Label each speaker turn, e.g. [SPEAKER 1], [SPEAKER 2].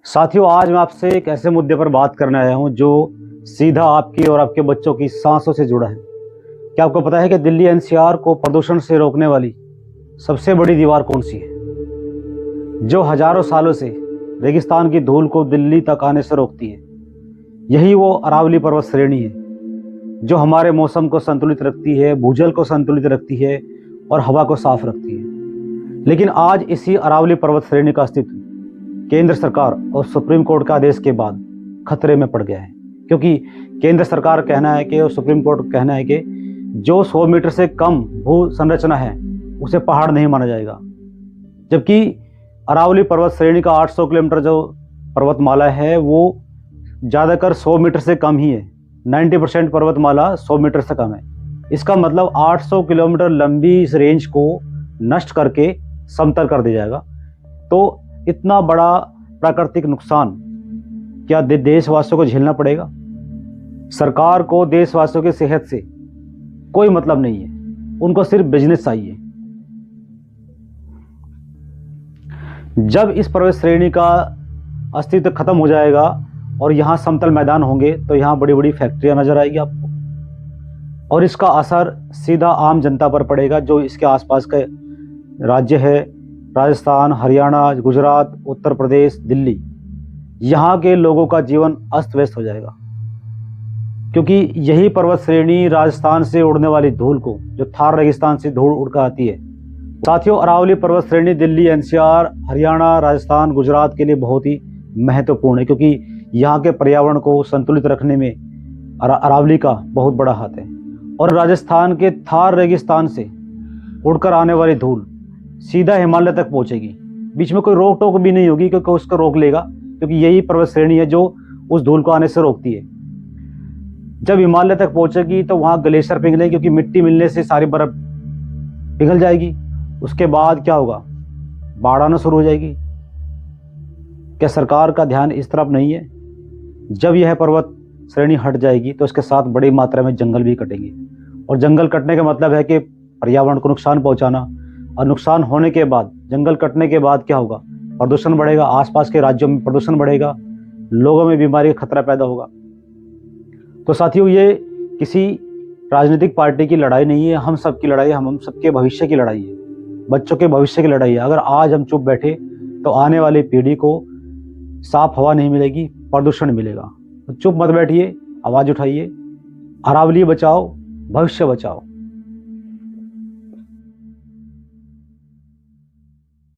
[SPEAKER 1] साथियों, आज मैं आपसे एक ऐसे मुद्दे पर बात करने आया हूं जो सीधा आपकी और आपके बच्चों की सांसों से जुड़ा है। क्या आपको पता है कि दिल्ली एनसीआर को प्रदूषण से रोकने वाली सबसे बड़ी दीवार कौन सी है, जो हजारों सालों से रेगिस्तान की धूल को दिल्ली तक आने से रोकती है? यही वो अरावली पर्वत श्रेणी है जो हमारे मौसम को संतुलित रखती है, भूजल को संतुलित रखती है और हवा को साफ रखती है। लेकिन आज इसी अरावली पर्वत श्रेणी का अस्तित्व केंद्र सरकार और सुप्रीम कोर्ट के आदेश के बाद खतरे में पड़ गया है, क्योंकि केंद्र सरकार कहना है कि और सुप्रीम कोर्ट कहना है कि जो 100 मीटर से कम भू संरचना है उसे पहाड़ नहीं माना जाएगा। जबकि अरावली पर्वत श्रेणी का 800 किलोमीटर जो पर्वतमाला है वो ज़्यादातर 100 मीटर से कम ही है। 90% पर्वतमाला 100 मीटर से कम है। इसका मतलब 800 किलोमीटर लंबी इस रेंज को नष्ट करके समतल कर दिया जाएगा। तो इतना बड़ा प्राकृतिक नुकसान क्या देशवासियों को झेलना पड़ेगा? सरकार को देशवासियों की सेहत से कोई मतलब नहीं है, उनको सिर्फ बिजनेस चाहिए। जब इस पर्वत श्रेणी का अस्तित्व खत्म हो जाएगा और यहाँ समतल मैदान होंगे तो यहाँ बड़ी बड़ी फैक्ट्रियाँ नजर आएगी आपको, और इसका असर सीधा आम जनता पर पड़ेगा जो इसके आसपास के राज्य है, राजस्थान, हरियाणा, गुजरात, उत्तर प्रदेश, दिल्ली। यहाँ के लोगों का जीवन अस्त व्यस्त हो जाएगा, क्योंकि यही पर्वत श्रेणी राजस्थान से उड़ने वाली धूल को, जो थार रेगिस्तान से धूल उड़कर आती है। साथियों, अरावली पर्वत श्रेणी दिल्ली एनसीआर, हरियाणा, राजस्थान, गुजरात के लिए बहुत ही महत्वपूर्ण है, क्योंकि यहाँ के पर्यावरण को संतुलित रखने में अरावली का बहुत बड़ा हाथ है। और राजस्थान के थार रेगिस्तान से उड़कर आने वाली धूल सीधा हिमालय तक पहुंचेगी। बीच में कोई रोक टोक भी नहीं होगी, क्योंकि उसको रोक लेगा, क्योंकि यही पर्वत श्रेणी है जो उस धूल को आने से रोकती है। जब हिमालय तक पहुंचेगी तो वहां ग्लेशियर पिघलेगी, क्योंकि मिट्टी मिलने से सारी बर्फ पिघल जाएगी। उसके बाद क्या होगा? बाढ़ आना शुरू हो जाएगी। क्या सरकार का ध्यान इस तरफ नहीं है? जब यह पर्वत श्रेणी हट जाएगी तो इसके साथ बड़ी मात्रा में जंगल भी कटेंगे, और जंगल कटने का मतलब है कि पर्यावरण को नुकसान पहुंचाना। और नुकसान होने के बाद, जंगल कटने के बाद क्या होगा? प्रदूषण बढ़ेगा, आसपास के राज्यों में प्रदूषण बढ़ेगा, लोगों में बीमारी का खतरा पैदा होगा। तो साथियों, ये किसी राजनीतिक पार्टी की लड़ाई नहीं है, हम सब की लड़ाई है, हम सबके भविष्य की लड़ाई है, बच्चों के भविष्य की लड़ाई है। अगर आज हम चुप बैठे तो आने वाली पीढ़ी को साफ हवा नहीं मिलेगी, प्रदूषण मिलेगा। तो चुप मत बैठिए, आवाज उठाइए। अरावली बचाओ, भविष्य बचाओ।